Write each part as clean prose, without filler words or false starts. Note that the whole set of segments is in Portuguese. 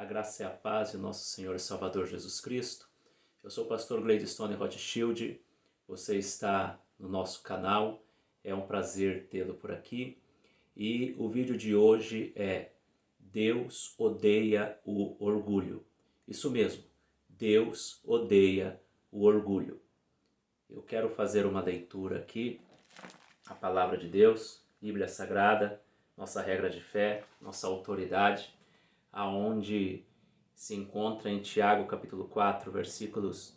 A graça e a paz de nosso Senhor e Salvador Jesus Cristo. Eu sou o pastor Gladstone Rothschild. Você está no nosso canal. É um prazer tê-lo por aqui. E o vídeo de hoje é Deus odeia o orgulho. Isso mesmo, Deus odeia o orgulho. Eu quero fazer uma leitura aqui, a palavra de Deus, Bíblia Sagrada, nossa regra de fé, nossa autoridade, aonde se encontra em Tiago capítulo 4, versículos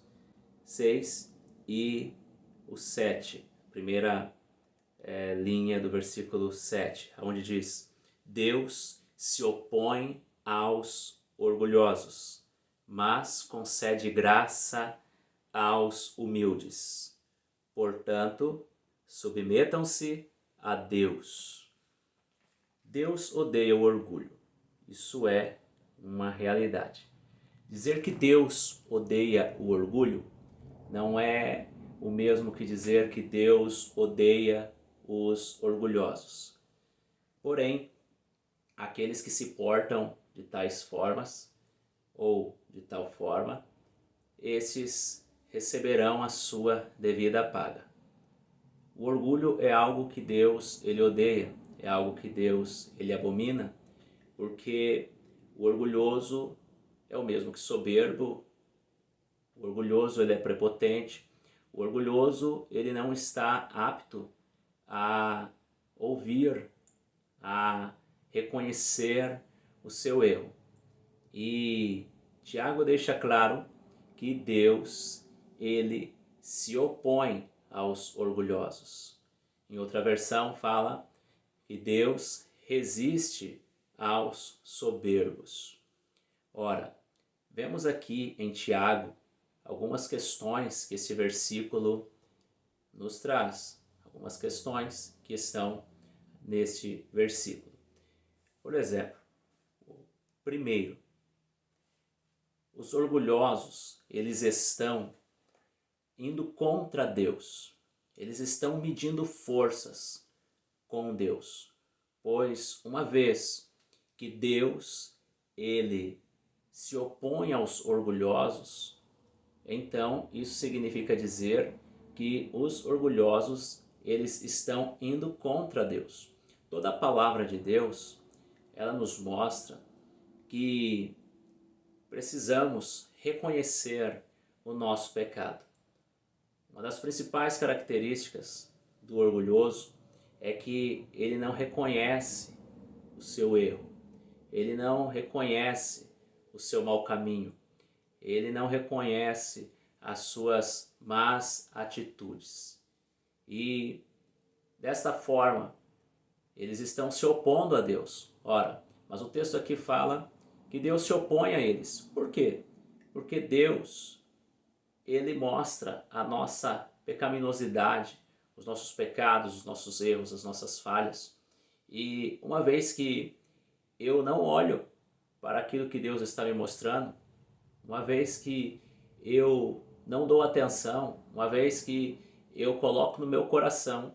6 e o 7, primeira linha do versículo 7, onde diz: Deus se opõe aos orgulhosos, mas concede graça aos humildes. Portanto, submetam-se a Deus. Deus odeia o orgulho. Isso é uma realidade. Dizer que Deus odeia o orgulho não é o mesmo que dizer que Deus odeia os orgulhosos. Porém, aqueles que se portam de tais formas ou de tal forma, esses receberão a sua devida paga. O orgulho é algo que Deus ele odeia, é algo que Deus ele abomina, porque o orgulhoso é o mesmo que soberbo, o orgulhoso ele é prepotente, o orgulhoso ele não está apto a ouvir, a reconhecer o seu erro. E Tiago deixa claro que Deus ele se opõe aos orgulhosos. Em outra versão fala que Deus resiste aos soberbos. Ora, vemos aqui em Tiago algumas questões que esse versículo nos traz, algumas questões que estão neste versículo. Por exemplo, primeiro, os orgulhosos, eles estão indo contra Deus, eles estão medindo forças com Deus, pois uma vez que Deus ele se opõe aos orgulhosos, então isso significa dizer que os orgulhosos eles estão indo contra Deus. Toda a palavra de Deus ela nos mostra que precisamos reconhecer o nosso pecado. Uma das principais características do orgulhoso é que ele não reconhece o seu erro, ele não reconhece o seu mau caminho, ele não reconhece as suas más atitudes. E desta forma, eles estão se opondo a Deus. Ora, mas o texto aqui fala que Deus se opõe a eles. Por quê? Porque Deus ele mostra a nossa pecaminosidade, os nossos pecados, os nossos erros, as nossas falhas. E uma vez que eu não olho para aquilo que Deus está me mostrando, uma vez que eu não dou atenção, uma vez que eu coloco no meu coração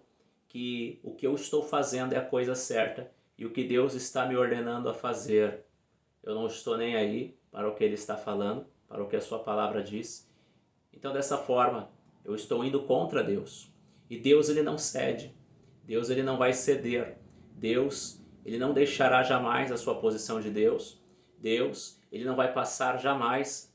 que o que eu estou fazendo é a coisa certa e o que Deus está me ordenando a fazer, eu não estou nem aí para o que Ele está falando, para o que a sua palavra diz. Então dessa forma eu estou indo contra Deus. E Deus ele não cede, Deus ele não vai ceder, Deus ele não deixará jamais a sua posição de Deus, Deus ele não vai passar jamais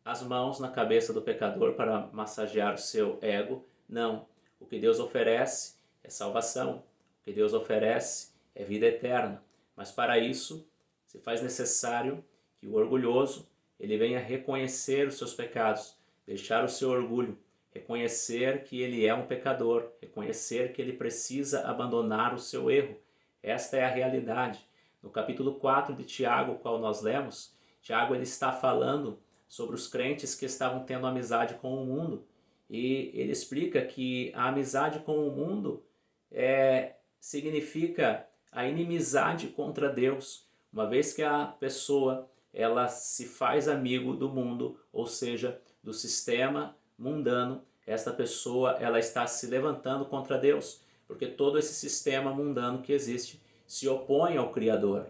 as mãos na cabeça do pecador para massagear o seu ego. Não, o que Deus oferece é salvação, o que Deus oferece é vida eterna, mas para isso se faz necessário que o orgulhoso ele venha reconhecer os seus pecados, deixar o seu orgulho, reconhecer que ele é um pecador, reconhecer que ele precisa abandonar o seu erro. Esta é a realidade. No capítulo 4 de Tiago, qual nós lemos, Tiago ele está falando sobre os crentes que estavam tendo amizade com o mundo. E ele explica que a amizade com o mundo significa a inimizade contra Deus. Uma vez que a pessoa ela se faz amigo do mundo, ou seja, do sistema mundano, esta pessoa ela está se levantando contra Deus, porque todo esse sistema mundano que existe se opõe ao Criador,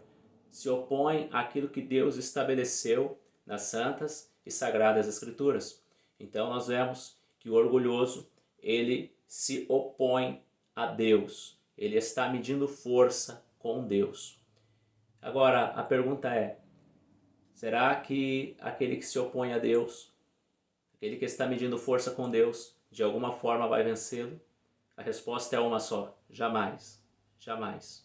se opõe àquilo que Deus estabeleceu nas santas e sagradas escrituras. Então nós vemos que o orgulhoso, ele se opõe a Deus, ele está medindo força com Deus. Agora, a pergunta é, será que aquele que se opõe a Deus, aquele que está medindo força com Deus, de alguma forma vai vencê-lo? A resposta é uma só: jamais, jamais.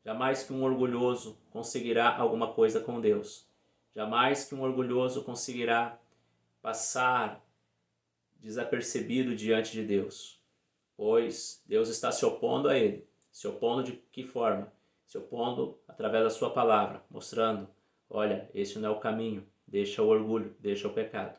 Jamais que um orgulhoso conseguirá alguma coisa com Deus. Jamais que um orgulhoso conseguirá passar desapercebido diante de Deus. Pois Deus está se opondo a ele. Se opondo de que forma? Se opondo através da sua palavra, mostrando, olha, este não é o caminho, deixa o orgulho, deixa o pecado.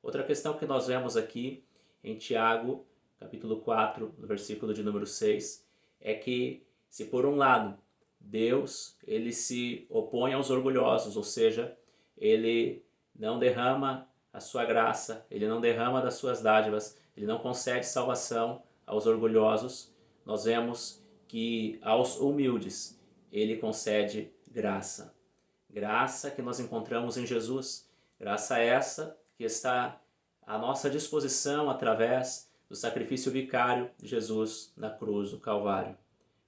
Outra questão que nós vemos aqui em Tiago, capítulo 4, no versículo de número 6, é que se por um lado Deus ele se opõe aos orgulhosos, ou seja, ele não derrama a sua graça, ele não derrama das suas dádivas, ele não concede salvação aos orgulhosos, nós vemos que aos humildes ele concede graça. Graça que nós encontramos em Jesus, graça essa que está à nossa disposição através do sacrifício vicário de Jesus na cruz do Calvário.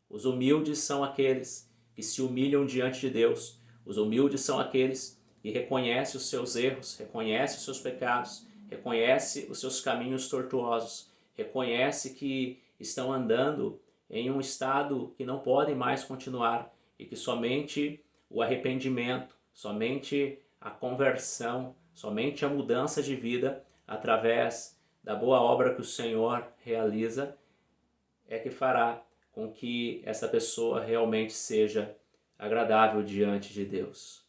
Os humildes são aqueles que se humilham diante de Deus. Os humildes são aqueles que reconhecem os seus erros, reconhecem os seus pecados, reconhecem os seus caminhos tortuosos, reconhecem que estão andando em um estado que não podem mais continuar e que somente o arrependimento, somente a conversão, somente a mudança de vida através da boa obra que o Senhor realiza é que fará com que essa pessoa realmente seja agradável diante de Deus.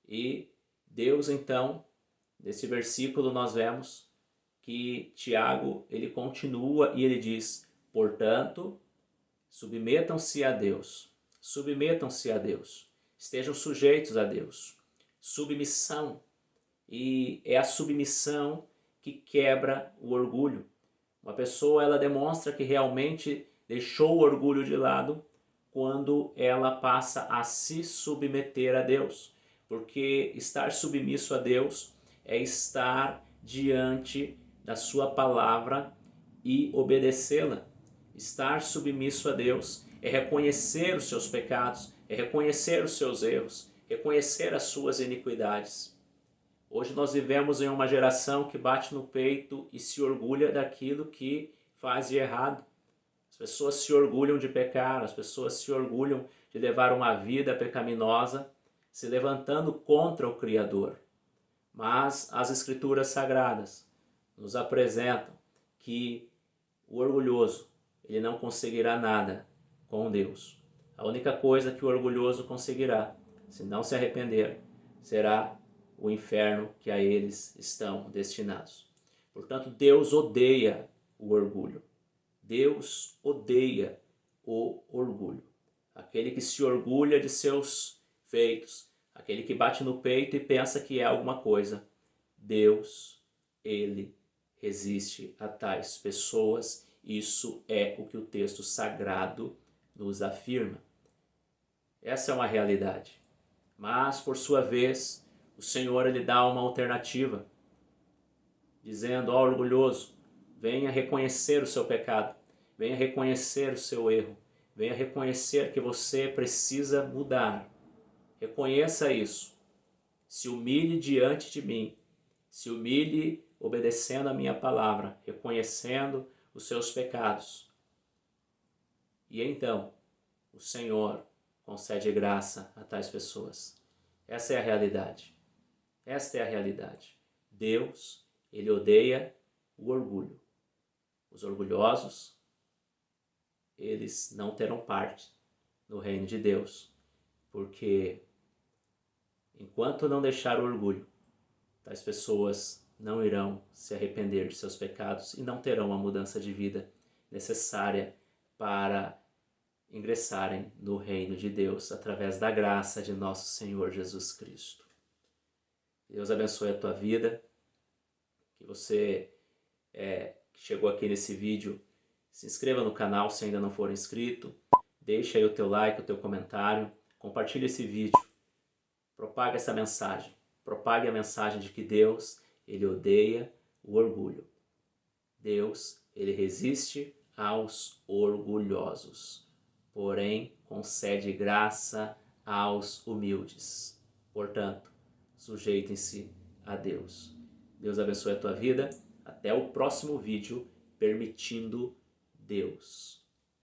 E Deus, então, nesse versículo nós vemos que Tiago, ele continua e ele diz, portanto, submetam-se a Deus, estejam sujeitos a Deus. Submissão, e é a submissão que quebra o orgulho. Uma pessoa, ela demonstra que realmente deixou o orgulho de lado quando ela passa a se submeter a Deus. Porque estar submisso a Deus é estar diante da sua palavra e obedecê-la. Estar submisso a Deus é reconhecer os seus pecados, é reconhecer os seus erros, reconhecer as suas iniquidades. Hoje nós vivemos em uma geração que bate no peito e se orgulha daquilo que faz de errado. As pessoas se orgulham de pecar, as pessoas se orgulham de levar uma vida pecaminosa, se levantando contra o Criador. Mas as Escrituras Sagradas nos apresentam que o orgulhoso, ele não conseguirá nada com Deus. A única coisa que o orgulhoso conseguirá, se não se arrepender, será o inferno que a eles estão destinados. Portanto, Deus odeia o orgulho. Deus odeia o orgulho. Aquele que se orgulha de seus feitos, aquele que bate no peito e pensa que é alguma coisa, Deus, ele resiste a tais pessoas. Isso é o que o texto sagrado nos afirma. Essa é uma realidade. Mas, por sua vez, o Senhor ele dá uma alternativa, dizendo ao orgulhoso, venha reconhecer o seu pecado, venha reconhecer o seu erro, venha reconhecer que você precisa mudar. Reconheça isso. Se humilhe diante de mim, se humilhe obedecendo a minha palavra, reconhecendo os seus pecados. E então, o Senhor concede graça a tais pessoas. Essa é a realidade. Esta é a realidade. Deus, ele odeia o orgulho. Os orgulhosos, eles não terão parte no reino de Deus, porque enquanto não deixar o orgulho, tais pessoas não irão se arrepender de seus pecados e não terão a mudança de vida necessária para ingressarem no reino de Deus através da graça de nosso Senhor Jesus Cristo. Deus abençoe a tua vida, que você que chegou aqui nesse vídeo, se inscreva no canal se ainda não for inscrito, deixa aí o teu like, o teu comentário, compartilhe esse vídeo Propague essa mensagem. Propague a mensagem de que Deus, Ele odeia o orgulho. Deus, Ele resiste aos orgulhosos, porém concede graça aos humildes. Portanto, sujeitem-se a Deus. Deus abençoe a tua vida. Até o próximo vídeo, permitindo Deus.